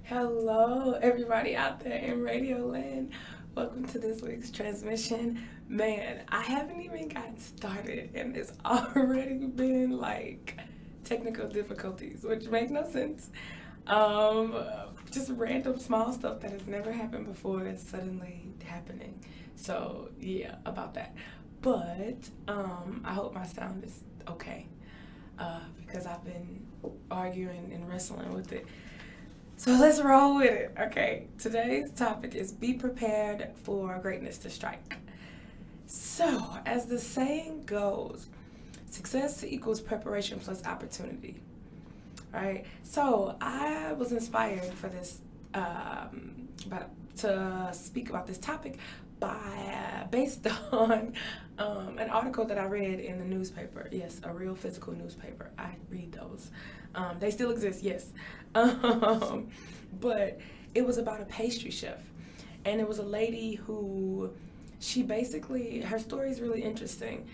Hello, everybody out there in Radio Land. Welcome to this week's transmission. Man, I haven't even gotten started, and it's already been like technical difficulties, which make no sense. Um, just random small stuff that has never happened before is suddenly happening. So yeah, about that. But I hope my sound is okay because I've been arguing and wrestling with it. So let's roll with it. Okay, today's topic is be prepared for greatness to strike. So, as the saying goes, success equals preparation plus opportunity. Right? So, I was inspired for this, about, to speak about this topic based on an article that I read in the newspaper. Yes, a real physical newspaper. I read those. They still exist, yes. Um, but it was about a pastry chef. And it was a lady who she basically, her story is really interesting.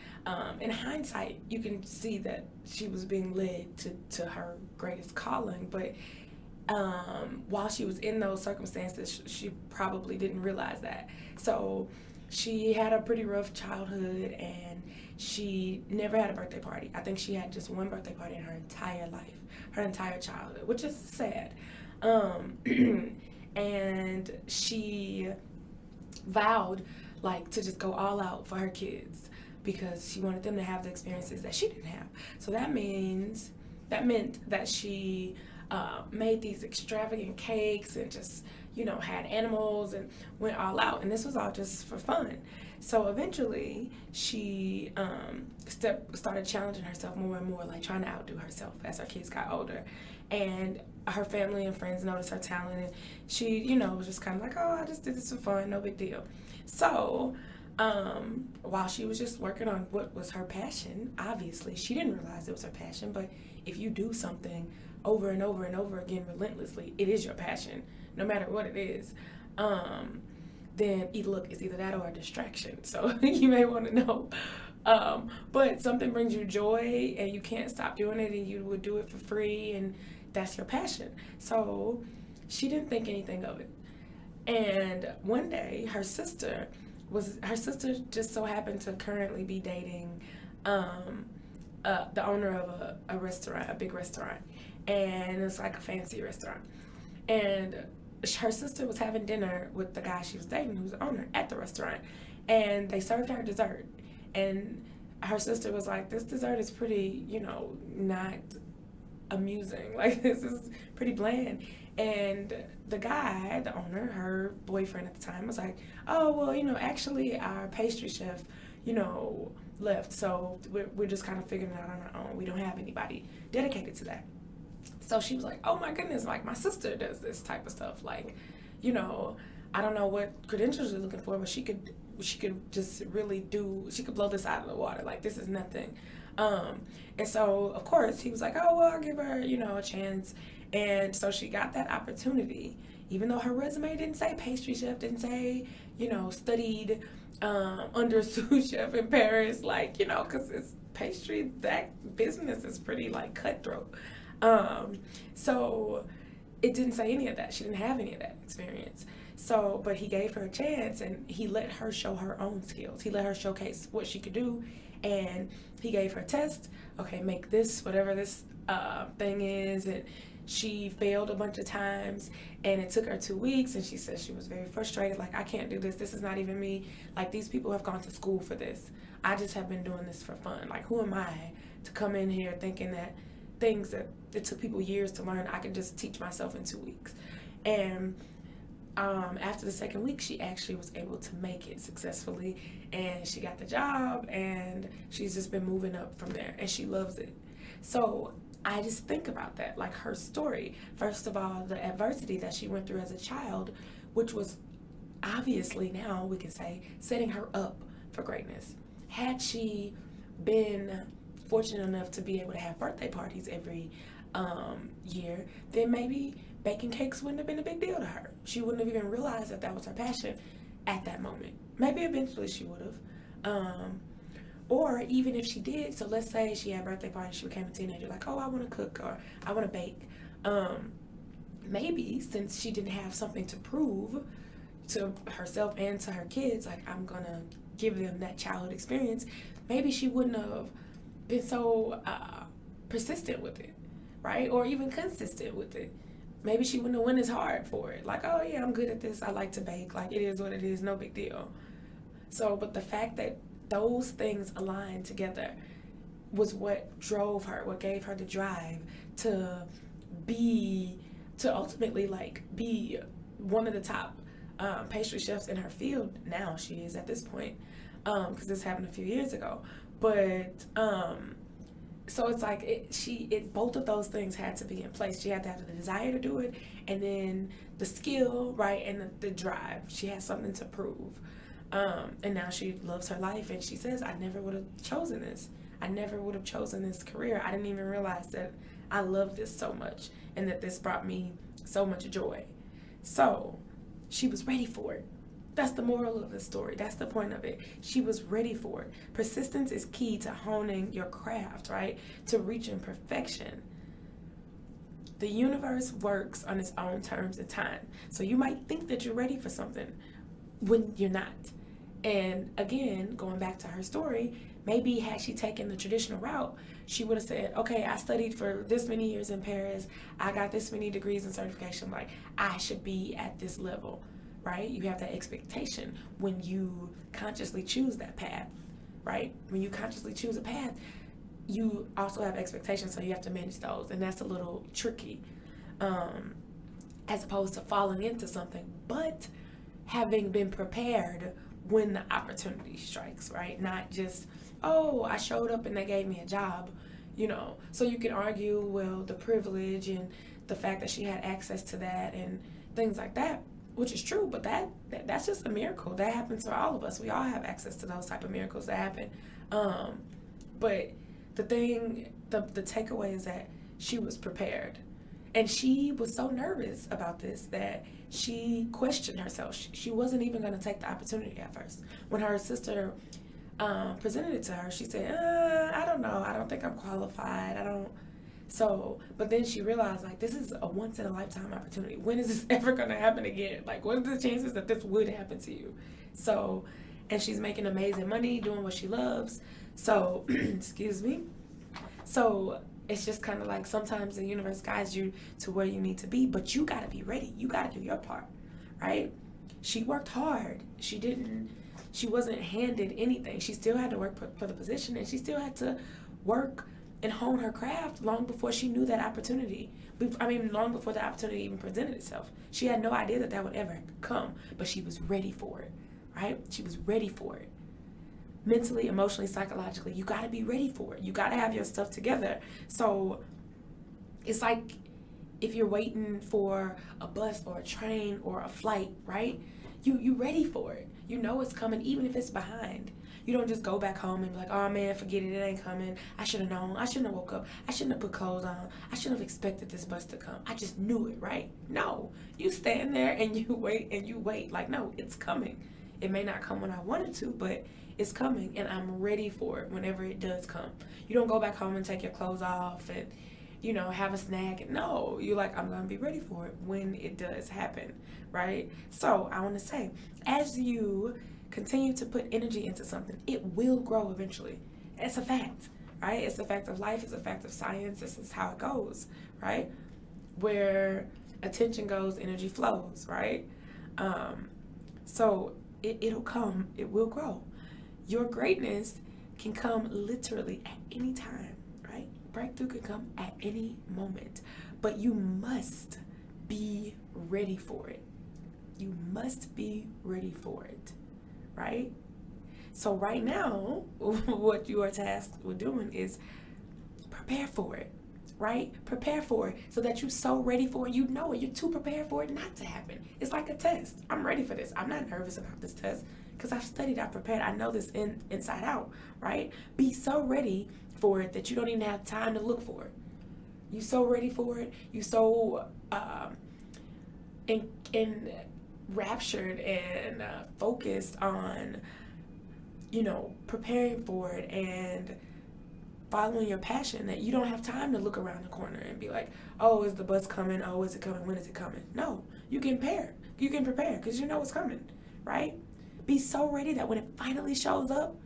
In hindsight, you can see that she was being led to her greatest calling, but while she was in those circumstances, she probably didn't realize that. So she had a pretty rough childhood and she never had a birthday party. I think she had just one birthday party in her entire life, her entire childhood, which is sad. Um, and she vowed like to just go all out for her kids because she wanted them to have the experiences that she didn't have. So that meant that she made these extravagant cakes and just had animals and went all out. And this was all just for fun. So eventually she started challenging herself more and more, like trying to outdo herself as her kids got older. And her family and friends noticed her talent, and she, was just kind of like, oh, I just did this for fun, no big deal. So, while she was just working on what was her passion, obviously, she didn't realize it was her passion, but if you do something over and over and over again relentlessly, it is your passion, no matter what it is. Then look, it's either that or a distraction. So you may want to know. But something brings you joy and you can't stop doing it and you would do it for free and that's your passion. So she didn't think anything of it. And one day her sister just so happened to currently be dating um, the owner of a restaurant, a big restaurant. And it's like a fancy restaurant. And her sister was having dinner with the guy she was dating, who's the owner, at the restaurant. And they served her dessert. And her sister was like, this dessert is pretty, not amusing. Like, this is pretty bland. And the guy, the owner, her boyfriend at the time, was like, oh, well, actually, our pastry chef, left. So we're just kind of figuring it out on our own. We don't have anybody dedicated to that. So she was like, oh my goodness, like my sister does this type of stuff. Like, I don't know what credentials you're looking for, but she could just really she could blow this out of the water. Like this is nothing. And so of course he was like, oh well, I'll give her, a chance. And so she got that opportunity, even though her resume didn't say pastry chef, didn't say, studied under sous chef in Paris, like, because it's pastry, that business is pretty like cutthroat. So it didn't say any of that. She didn't have any of that experience. So, but he gave her a chance and he let her show her own skills. He let her showcase what she could do. And he gave her a test. Okay, make this, whatever this thing is. And she failed a bunch of times and it took her 2 weeks. And she said she was very frustrated. Like, I can't do this. This is not even me. Like, these people have gone to school for this. I just have been doing this for fun. Like, who am I to come in here thinking that things that it took people years to learn, I could just teach myself in 2 weeks. And after the second week, she actually was able to make it successfully, and she got the job, and she's just been moving up from there, and she loves it. So I just think about that, like her story. First of all, the adversity that she went through as a child, which was obviously now we can say setting her up for greatness. Had she been fortunate enough to be able to have birthday parties every year, then maybe baking cakes wouldn't have been a big deal to her. She wouldn't have even realized that that was her passion at that moment. Maybe eventually she would have. Or even if she did, so let's say she had a birthday party, she became a teenager, like, oh, I want to cook or I want to bake. maybe since she didn't have something to prove to herself and to her kids, like, I'm gonna give them that childhood experience, maybe she wouldn't have been so persistent with it, right? Or even consistent with it. Maybe she wouldn't have went as hard for it. Like, oh yeah, I'm good at this. I like to bake. Like, it is what it is. No big deal. So, but the fact that those things aligned together was what drove her, what gave her the drive to to ultimately like be one of the top pastry chefs in her field. Now she is at this point, because this happened a few years ago. But so it's like both of those things had to be in place. She had to have the desire to do it, and then the skill, right, and the drive. She had something to prove. And now she loves her life, and she says, I never would have chosen this. I never would have chosen this career. I didn't even realize that I love this so much and that this brought me so much joy. So she was ready for it. That's the moral of the story. That's the point of it. She was ready for it. Persistence is key to honing your craft, right? To reaching perfection. The universe works on its own terms and time. So you might think that you're ready for something when you're not. And again, going back to her story, maybe had she taken the traditional route, she would have said, okay, I studied for this many years in Paris. I got this many degrees and certification. Like, I should be at this level. Right? You have that expectation when you consciously choose that path, right? When you consciously choose a path, you also have expectations, so you have to manage those, and that's a little tricky, as opposed to falling into something, but having been prepared when the opportunity strikes, right? Not just, oh, I showed up and they gave me a job, So you can argue, well, the privilege and the fact that she had access to that and things like that, which is true, but that's just a miracle. That happens to all of us. We all have access to those type of miracles that happen. But the takeaway is that she was prepared. And she was so nervous about this that she questioned herself. She wasn't even going to take the opportunity at first. When her sister presented it to her, she said, I don't know. I don't think I'm qualified. But then she realized, like, this is a once-in-a-lifetime opportunity. When is this ever going to happen again? Like, what are the chances that this would happen to you? So, and she's making amazing money, doing what she loves. So, excuse me. So, it's just kind of like sometimes the universe guides you to where you need to be, but you got to be ready. You got to do your part, right? She worked hard. She wasn't handed anything. She still had to work for the position, and she still had to work and hone her craft long before she knew that opportunity. Long before the opportunity even presented itself. She had no idea that would ever come, but she was ready for it, right? She was ready for it. Mentally, emotionally, psychologically, you got to be ready for it. You got to have your stuff together. So it's like if you're waiting for a bus or a train or a flight, right? You ready for it. You know it's coming, even if it's behind. You don't just go back home and be like, oh man, forget it, it ain't coming. I should have known. I shouldn't have woke up. I shouldn't have put clothes on. I shouldn't have expected this bus to come. I just knew it, right? No. You stand there and you wait and you wait. Like, no, it's coming. It may not come when I wanted to, but it's coming, and I'm ready for it whenever it does come. You don't go back home and take your clothes off and, have a snack. No, you're like, I'm going to be ready for it when it does happen, right? So I want to say, as you continue to put energy into something, it will grow eventually. It's a fact, right? It's a fact of life. It's a fact of science. This is how it goes, right? Where attention goes, energy flows, right? So it'll come. It will grow. Your greatness can come literally at any time, right? Breakthrough can come at any moment, but you must be ready for it. You must be ready for it. Right? So right now, what you are tasked with doing is prepare for it, right? Prepare for it so that you're so ready for it. You know it. You're too prepared for it not to happen. It's like a test. I'm ready for this. I'm not nervous about this test because I've studied, I've prepared. I know this inside out, right? Be so ready for it that you don't even have time to look for it. You're so ready for it. You're so enraptured and focused on, preparing for it and following your passion, that you don't have time to look around the corner and be like, oh, is the bus coming? Oh, is it coming? When is it coming? No, you can prepare. You can prepare because you know it's coming, right? Be so ready that when it finally shows up,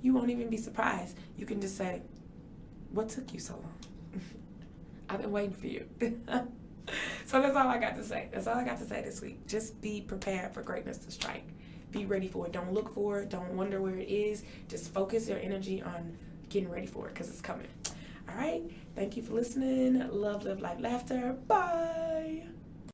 you won't even be surprised. You can just say, what took you so long? I've been waiting for you. So that's all I got to say. That's all I got to say this week. Just be prepared for greatness to strike. Be ready for it. Don't look for it. Don't wonder where it is. Just focus your energy on getting ready for it because it's coming. All right. Thank you for listening. Love, live, life, laughter. Bye.